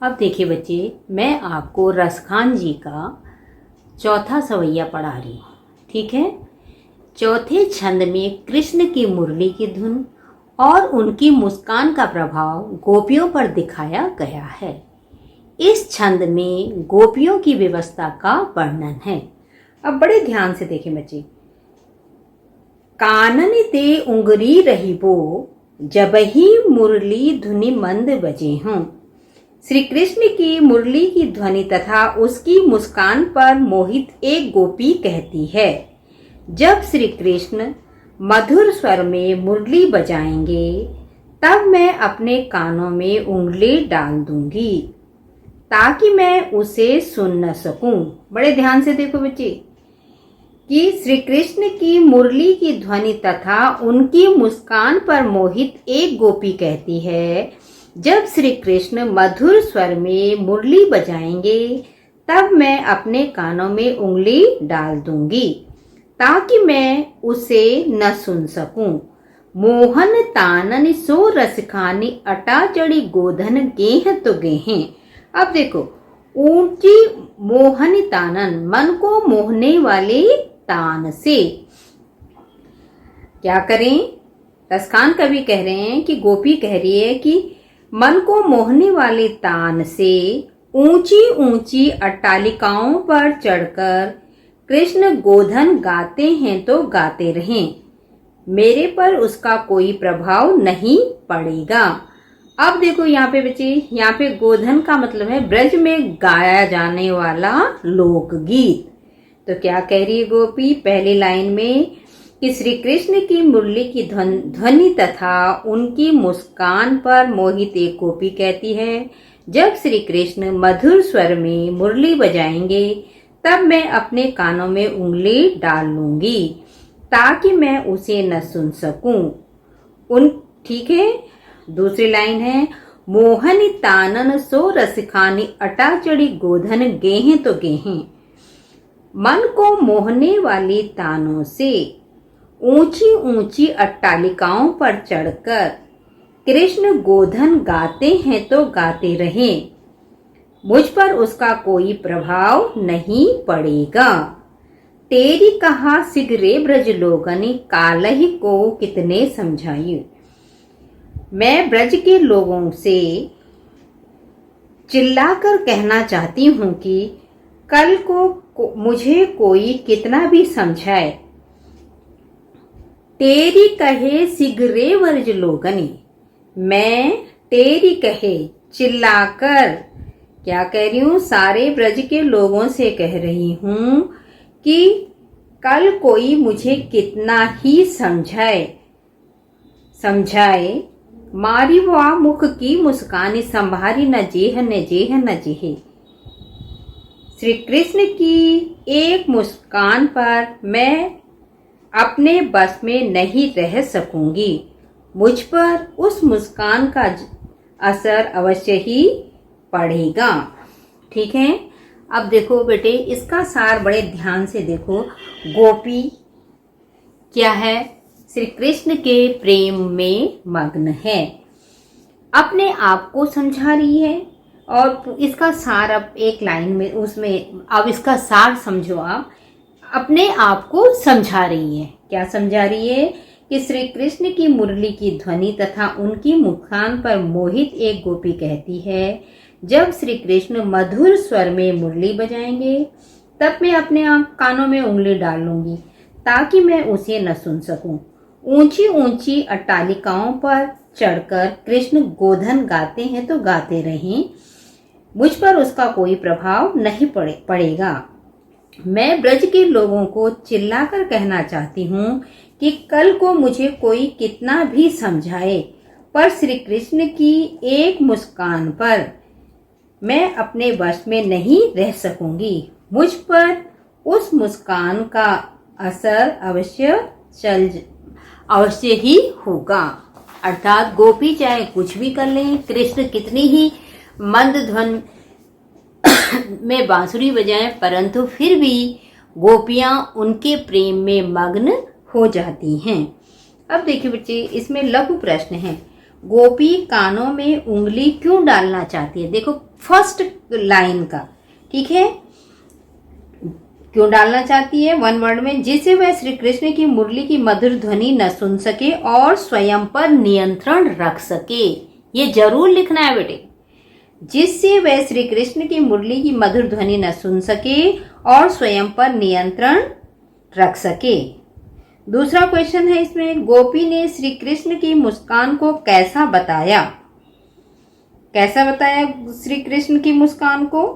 अब देखिए बच्चे, मैं आपको रसखान जी का चौथा सवैया पढ़ा रही हूँ। ठीक है। चौथे छंद में कृष्ण की मुरली की धुन और उनकी मुस्कान का प्रभाव गोपियों पर दिखाया गया है। इस छंद में गोपियों की व्यवस्था का वर्णन है। अब बड़े ध्यान से देखें बच्चे। कानन ते उंगरी रहीबो, जबही मुरली धुनि मंद बजे हों। श्री कृष्ण की मुरली की ध्वनि तथा उसकी मुस्कान पर मोहित एक गोपी कहती है, जब श्री कृष्ण मधुर स्वर में मुरली बजाएंगे तब मैं अपने कानों में उंगली डाल दूंगी ताकि मैं उसे सुन न सकूं। बड़े ध्यान से देखो बच्चे कि श्री कृष्ण की मुरली की ध्वनि तथा उनकी मुस्कान पर मोहित एक गोपी कहती है, जब श्री कृष्ण मधुर स्वर में मुरली बजाएंगे तब मैं अपने कानों में उंगली डाल दूंगी ताकि मैं उसे न सुन सकूं। मोहन तानन सो रसखानी, अटा चढ़ी गोधन गेह तो गेहें। अब देखो, ऊंची मोहन तानन, मन को मोहने वाले तान से क्या करें। रसखान कवि कह रहे हैं कि गोपी कह रही है कि मन को मोहने वाले तान से ऊंची ऊंची अट्टालिकाओं पर चढ़कर कृष्ण गोधन गाते हैं तो गाते रहें, मेरे पर उसका कोई प्रभाव नहीं पड़ेगा। अब देखो यहाँ पे बच्चे, यहाँ पे गोधन का मतलब है ब्रज में गाया जाने वाला लोकगीत। तो क्या कह रही है गोपी पहली लाइन में कि श्री कृष्ण की मुरली की ध्वनि तथा उनकी मुस्कान पर मोहित एक गोपी कहती है, जब श्री कृष्ण मधुर स्वर में मुरली बजाएंगे तब मैं अपने कानों में उंगली डाल लूंगी ताकि मैं उसे न सुन सकूं। ठीक है। दूसरी लाइन है, मोहन तानन सो रसखानी, अटा चढ़ी गोधन गेहें तो गेहें। मन को मोहने वाली तानों से ऊंची ऊंची अट्टालिकाओं पर चढ़कर कृष्ण गोधन गाते हैं तो गाते रहें, मुझ पर उसका कोई प्रभाव नहीं पड़ेगा। तेरी कहा सिगरे ब्रज लोगनी, कालहि को कितने समझाई। मैं ब्रज के लोगों से चिल्लाकर कहना चाहती हूँ कि कल को मुझे कोई कितना भी समझाए। तेरी कहे सिगरे ब्रज लोगनी, मैं तेरी कहे चिल्लाकर क्या कह रही हूँ, सारे ब्रज के लोगों से कह रही हूँ कि कल कोई मुझे कितना ही समझाए, मारी वा मुख की मुस्कानी, संभारी न जेह न जेह न जेहे। श्री कृष्ण की एक मुस्कान पर मैं अपने बस में नहीं रह सकूंगी, मुझ पर उस मुस्कान का असर अवश्य ही पड़ेगा। ठीक है। अब देखो बेटे, इसका सार बड़े ध्यान से देखो। गोपी क्या है, श्री कृष्ण के प्रेम में मग्न है, अपने आप को समझा रही है। और इसका सार अब एक लाइन में उसमें, अब इसका सार समझो आप, अपने आप को समझा रही है। क्या समझा रही है कि श्री कृष्ण की मुरली की ध्वनि तथा उनकी मुस्कान पर मोहित एक गोपी कहती है, जब श्री कृष्ण मधुर स्वर में मुरली बजाएंगे तब मैं अपने कानों में उंगली डाल लूंगी ताकि मैं उसे न सुन सकूं। ऊंची ऊंची अट्टालिकाओं पर चढ़कर कृष्ण गोधन गाते हैं तो गाते रहें, मुझ पर उसका कोई प्रभाव नहीं पड़ेगा। मैं ब्रज के लोगों को चिल्लाकर कहना चाहती हूँ कि कल को मुझे कोई कितना भी समझाए, पर श्री कृष्ण की एक मुस्कान पर मैं अपने वश में नहीं रह सकूंगी, मुझ पर उस मुस्कान का असर अवश्य ही होगा। अर्थात गोपी चाहे कुछ भी कर लें, कृष्ण कितनी ही मंद ध्वन में बांसुरी बजाएं, परंतु फिर भी गोपियां उनके प्रेम में मग्न हो जाती हैं। अब देखिए बच्चे, इसमें लघु प्रश्न है, गोपी कानों में उंगली क्यों डालना चाहती है। देखो फर्स्ट लाइन का, ठीक है। क्यों डालना चाहती है वन वर्ड में? जिससे वह श्री कृष्ण की मुरली की मधुर ध्वनि न सुन सके और स्वयं पर नियंत्रण रख सके। ये जरूर लिखना है बेटे। जिससे वह श्री कृष्ण की मुरली की मधुर ध्वनि न सुन सके और स्वयं पर नियंत्रण रख सके। दूसरा क्वेश्चन है इसमें, गोपी ने श्री कृष्ण की मुस्कान को कैसा बताया? कैसा बताया श्री कृष्ण की मुस्कान को?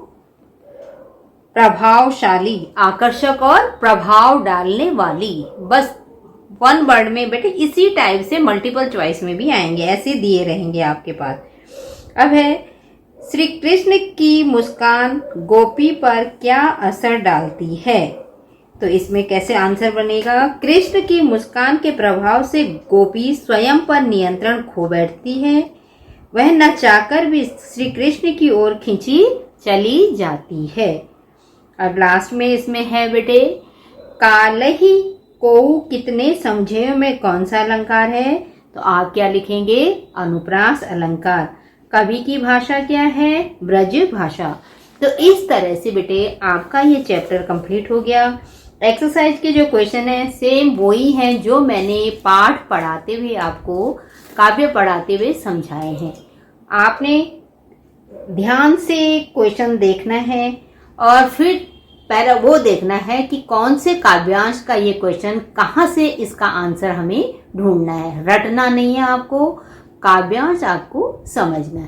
प्रभावशाली, आकर्षक और प्रभाव डालने वाली। बस वन वर्ड में बेटे, इसी टाइप से मल्टीपल चॉइस में भी आएंगे, ऐसे दिए रहेंगे आपके पास। अब है, श्री कृष्ण की मुस्कान गोपी पर क्या असर डालती है? तो इसमें कैसे आंसर बनेगा? कृष्ण की मुस्कान के प्रभाव से गोपी स्वयं पर नियंत्रण खो बैठती है। वह न चाहकर भी श्री कृष्ण की ओर खींची चली जाती है। अब लास्ट में इसमें है बेटे, कालही को कितने समझे में कौन सा अलंकार है? तो आप क्या लिखेंगे? अनुप्रास अलंकार। कवि की भाषा क्या है? ब्रज भाषा। तो इस तरह से बेटे आपका ये चैप्टर कंप्लीट हो गया। एक्सरसाइज के जो क्वेश्चन है सेम वही हैं जो मैंने पाठ पढ़ाते हुए आपको, काव्य पढ़ाते हुए समझाए हैं। आपने ध्यान से क्वेश्चन देखना है और फिर पहले वो देखना है कि कौन से काव्यांश का ये क्वेश्चन, कहाँ से इसका आंसर हमें ढूंढना है। रटना नहीं है आपको, काव्यांश आपको समझना है।